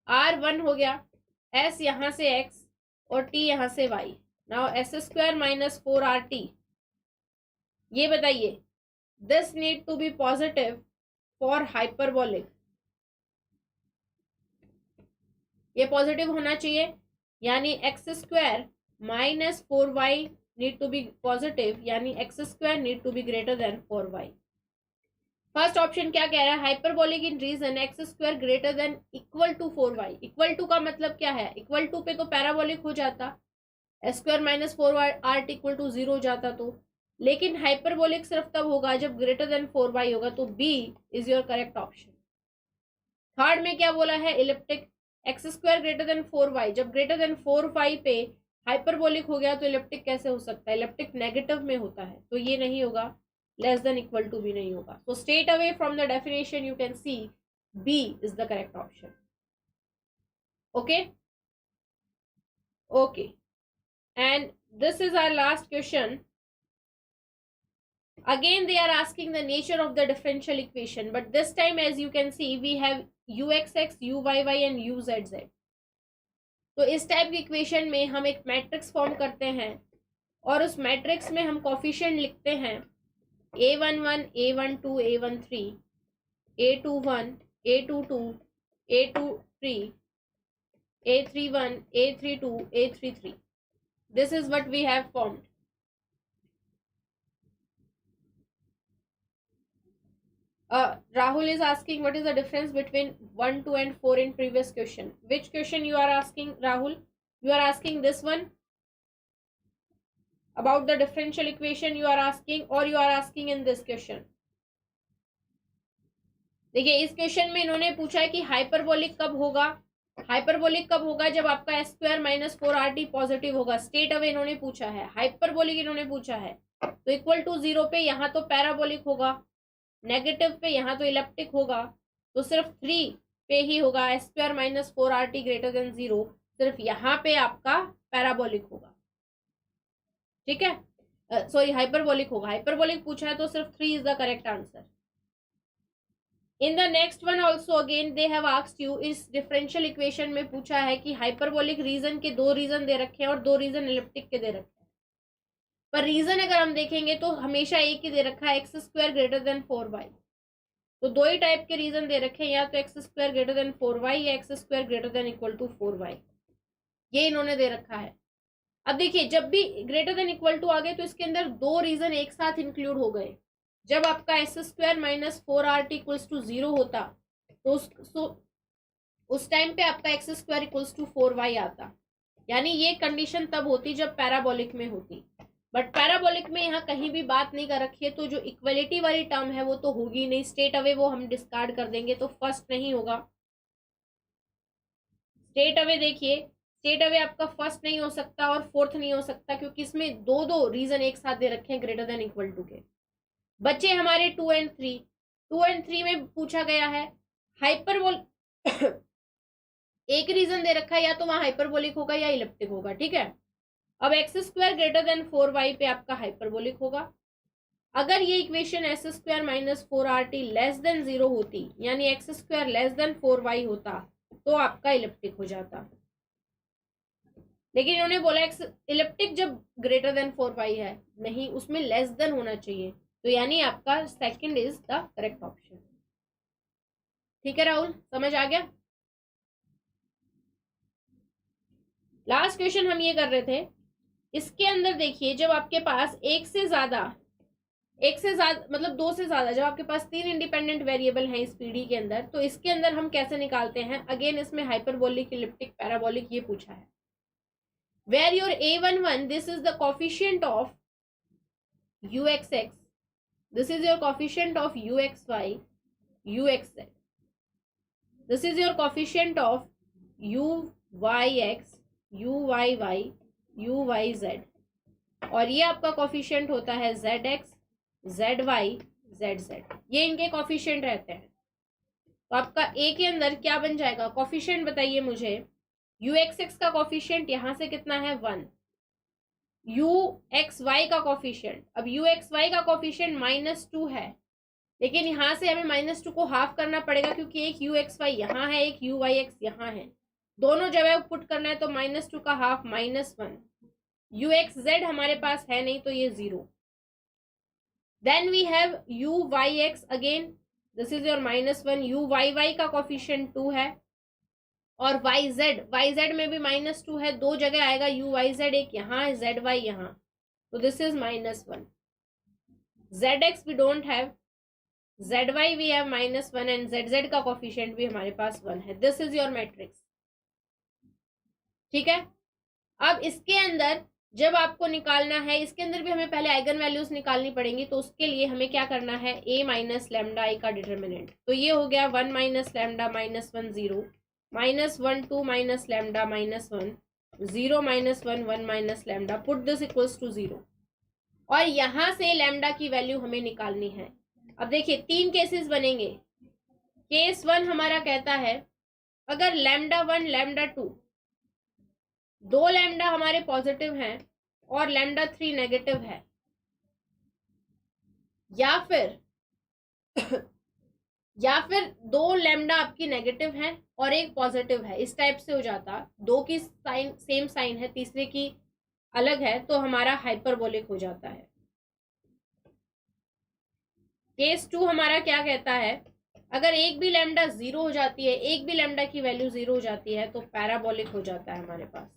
R1 हो गया, S यहां से X और T यहां से Y। Now s² minus 4RT, ये बताइए this need to be positive for hyperbolic, ये पॉजिटिव होना चाहिए, यानी x² minus 4y need to be positive, यानी x² need to be greater than 4y। First option क्या कह रहा है? Hyperbolic in region x² greater than equal to 4y। Equal to का मतलब क्या है? इक्वल टू पे तो पैराबोलिक हो जाता, s² minus 4RT equal to 0 हो जाता तो, लेकिन हाइपरबोलिक सिर्फ तब होगा जब ग्रेटर देन 4y होगा, तो B is your correct option. Third में क्या बोला है? Elliptic, x² greater than 4y, जब ग्रेटर देन 4y पे हाइपरबोलिक हो गया तो इलिप्टिक कैसे हो सकता है? इलिप्टिक नेगेटिव में होता है, तो ये नहीं होगा, लेस देन इक्वल टू भी नहीं होगा। So straight away from the definition you can see B is the correct option. Okay okay, and this is our last question. Again they are asking the nature of the differential equation, but this time as you can see we have UXX, UYY and UZZ। तो इस type की equation में हम एक matrix form करते हैं और उस मैट्रिक्स में हम कोफिशिएंट लिखते हैं A11, A12, A13, A21, A22, A23, A31, A32, A33। This is what we have formed. Rahul is asking what is the difference between 1, 2 and 4 in previous question. Which question you are asking, Rahul? You are asking this one about the differential equation you are asking, or you are asking in this question? देखिए इस question में इन्होंने पूछा है कि hyperbolic कब होगा। Hyperbolic कब होगा? जब आपका s² minus 4RT पॉजिटिव होगा। स्टेट अवे इन्होंने पूछा है, हाइपरबोलिक इन्होंने पूछा है, तो इक्वल टू 0 पे यहाँ तो पैराबोलिक होगा, नेगेटिव पे यहाँ तो इलिप्टिक होगा, तो सिर्फ 3 पे ही होगा s² minus 4RT greater than 0, सिर्फ यहाँ पे आपका पैराबोलिक होगा। ठीक है, सॉरी हाइपरबोलिक होगा। हाइपरबोलिक पूछा है तो सिर्फ 3 is the correct answer. In the next one also again they have asked you, इस डिफरेंशियल इक्वेशन में पूछा है कि हाइपरबोलिक रीजन के 2 रीजन दे रखे हैं और 2 रीजन इलिप्टिक के दे रखे हैं, पर रीजन अगर हम देखेंगे तो हमेशा एक ही दे रखा है x² greater than 4y। तो 2 ही टाइप के रीजन दे रखे हैं, या तो x² greater than 4y या x² greater than equal to 4y, ये इन्होंने दे रखा है। अब देखिए जब भी ग्रेटर देन इक्वल टू आ गए तो इसके अंदर 2 रीजन एक साथ इंक्लूड हो गए। जब आपका s² minus 4RT equals to 0 होता तो उस टाइम पे आपका x² इक्वल्स टू 4y आता, यानी ये कंडीशन तब होती जब पैराबोलिक में होती, बट पैराबोलिक में यहाँ कहीं भी बात नहीं कर रखी है, तो जो इक्वलिटी वाली टर्म है वो तो होगी नहीं, स्ट्रेट अवे वो हम डिस्कार्ड कर देंगे, तो फर्स्ट नहीं होगा। स्ट्रेट अवे देखिए, स्ट्रेट अवे आपका फर्स्ट नहीं हो सकता और फोर्थ नहीं हो सकता, क्योंकि इसमें दो दो रीजन एक साथ दे रखे हैं ग्रेटर देन इक्वल टू के। बच्चे हमारे 2 एंड 3, 2 एंड 3 में पूछा गया है हाइपरबोल एक रीजन दे रखा है, या तो वहां हाइपरबोलिक होगा या इलिप्टिक होगा, ठीक है। अब x square greater than 4y पे आपका हाइपरबोलिक होगा। अगर ये equation S square minus 4rt less than 0 होती, यानी x square less than 4y होता, तो आपका इलिप्टिक हो जाता। लेकिन इन्होंने बोला एक्स इलिप्टिक जब ग्रेटर देन 4y है, नहीं, उसमें लेस देन होना चाहिए, तो यानी आपका second is the correct option. ठीक है राहुल, समझ आ गया। लास्ट क्वेश्चन हम ये कर रहे थे, इसके अंदर देखिए जब आपके पास एक से ज्यादा मतलब दो से ज्यादा, जब आपके पास 3 इंडिपेंडेंट वेरिएबल हैं इस पीडी के अंदर, तो इसके अंदर हम कैसे निकालते हैं। अगेन इसमें हाइपरबोलिक, इलिप्टिक, पैराबोलिक ये पूछा है। Where your a11 this is the coefficient of uxx, this is your coefficient of uxy, uxz, this is your coefficient of uyx, uyy, uyz, और ये आपका कोफिशिएंट होता है zx, zy, zz, ये इनके कोफिशिएंट रहते हैं। तो आपका a के अंदर क्या बन जाएगा, कोफिशिएंट बताइए मुझे। uxx का कोफिशिएंट यहां से कितना है 1, uxy का कोफिशिएंट, अब uxy का कोफिशिएंट -2 है, लेकिन यहां से हमें -2 को हाफ करना पड़ेगा, क्योंकि एक uxy यहाँ है, एक uyx यहाँ है, दोनों जगह पुट करना है, तो -2 का हाफ -1, uxz हमारे पास है नहीं, तो ये 0। Then we have uyx, again this is your -1, uyy का कोफिशिएंट 2 है, और yz में भी -2 है, दो जगह आएगा uyz, एक यहाँ है, zy यहाँ, तो this is -1। zx we don't have, zy we have -1, and zz का कोफिशिएंट भी हमारे पास 1 है। दिस इज योर मैट्रिक्स, ठीक है। अब इसके अंदर जब आपको निकालना है, इसके अंदर भी हमें पहले आइगन वैल्यूज निकालनी पड़ेंगी, तो उसके लिए हमें क्या करना है, a माइनस लैम्डा i का डिटर्मिनेंट, तो ये हो गया 1 minus lambda -1 0, -1 2 minus lambda -1 0 -1 1 minus lambda, put this equals to 0, और यहां से लैम्डा की वैल्यू हमें निकालनी है। अब देखिए 3 केसेस बनेंगे। केस 1 हमारा कहता है अगर लैम्डा 1 लैम्डा 2, दो लैम्डा हमारे पॉजिटिव हैं और लैम्डा 3 नेगेटिव है, या फिर दो लैम्डा आपकी नेगेटिव है और एक पॉजिटिव है, इस टाइप से हो जाता, दो की साइन सेम साइन है, तीसरे की अलग है, तो हमारा हाइपरबोलिक हो जाता है। केस 2 हमारा क्या कहता है, अगर एक भी लैम्डा 0 हो जाती है, एक भी लैम्डा की वैल्यू 0 हो जाती है, तो पैराबोलिक हो जाता है हमारे पास।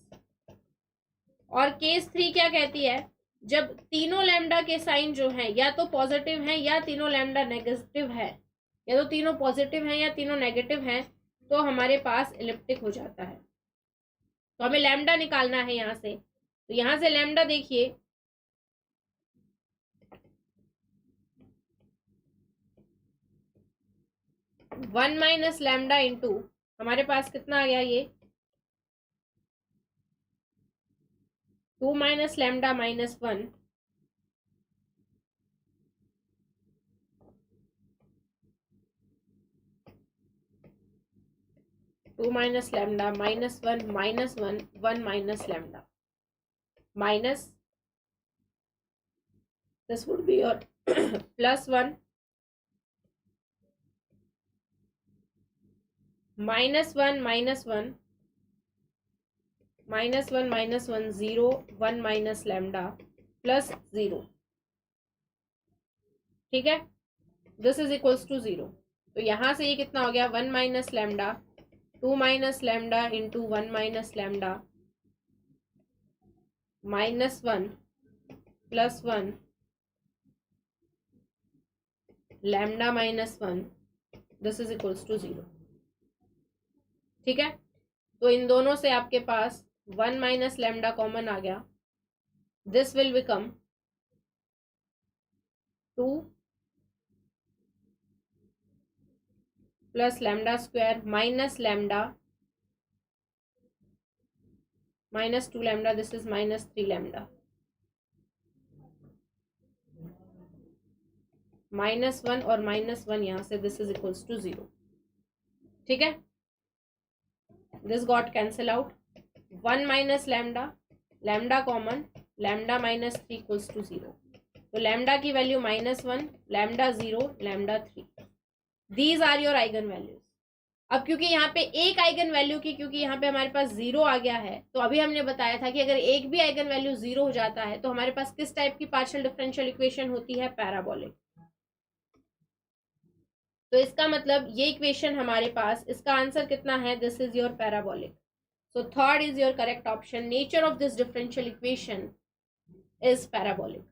और केस 3 क्या कहती है, जब तीनों लैम्डा के साइन जो हैं या तो पॉजिटिव हैं या तीनों लैम्डा नेगेटिव है, या तो तीनों पॉजिटिव हैं या तीनों नेगेटिव हैं, तो हमारे पास इलिप्टिक हो जाता है। तो हमें लैम्डा निकालना है यहाँ से, तो यहाँ से लैम्डा देखिए 1 माइनस लैम्डा इंटू हमारे पास कितना आ गया, ये 2 minus lambda -1 2 minus lambda -1 -1 1 minus lambda minus, this would be your +1 -1 -1 -1 0 1 minus lambda +0, ठीक है। दिस इज इक्वल्स टू 0, तो यहां से ये कितना हो गया, 1 minus lambda 2 minus lambda into 1 minus lambda -1 +1 lambda -1, this is equals to 0, ठीक है। तो इन दोनों से आपके पास 1 माइनस लैम्डा कॉमन आ गया, this will become 2 plus lambda square minus lambda minus 2 lambda, this is minus 3 lambda, -1 और -1 यहां से, this is equals to 0. ठीक है, this got cancel out, 1 minus lambda, lambda common, lambda minus 3 equals to 0. तो lambda की value -1, lambda 0, lambda 3. These are your eigen values. अब क्योंकि यहाँ पे एक आइगन वैल्यू की, क्योंकि यहाँ पे हमारे पास 0 आ गया है, तो अभी हमने बताया था कि अगर एक भी आइगन वैल्यू 0 हो जाता है तो हमारे पास किस टाइप की पार्शियल डिफरेंशियल इक्वेशन होती है, पैराबोलिक. तो इसका मतलब ये इक्वेशन हमारे पास, इसका आंसर कितना है, this is your parabolic. So third is your correct option. Nature of this differential equation is parabolic.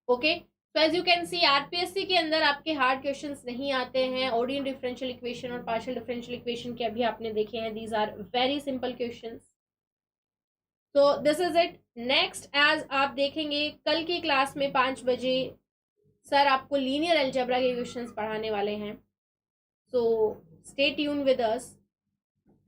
Okay, तो as you can see RPSC के अंदर आपके हार्ड क्वेश्चंस नहीं आते हैं. ऑर्डिनरी डिफरेंशियल इक्वेशन और पार्शियल डिफरेंशियल इक्वेशन के अभी आपने देखे हैं, these are very simple questions. तो this is it. Next as आप देखेंगे कल की क्लास में 5 बजे सर आपको लीनियर अलजेब्रा के क्वेश्चंस पढ़ाने वाले हैं. So stay tune with us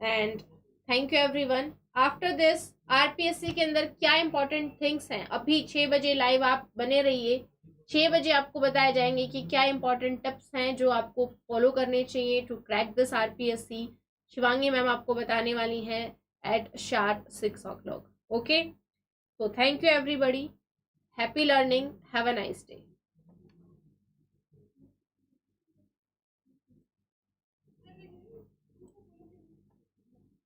and thank you everyone. After this RPSC के अंदर क्या इंपॉर्टेंट थिंग्स हैं, अभी 6 बजे लाइव आप बने रहिए. 6 बजे आपको बताए जाएंगे कि क्या इंपॉर्टेंट टिप्स हैं जो आपको फॉलो करने चाहिए to crack this RPSC. Shivangi ma'am आपको बताने वाली हैं at sharp 6 o'clock. Okay, so thank you everybody. Happy learning. Have a nice day.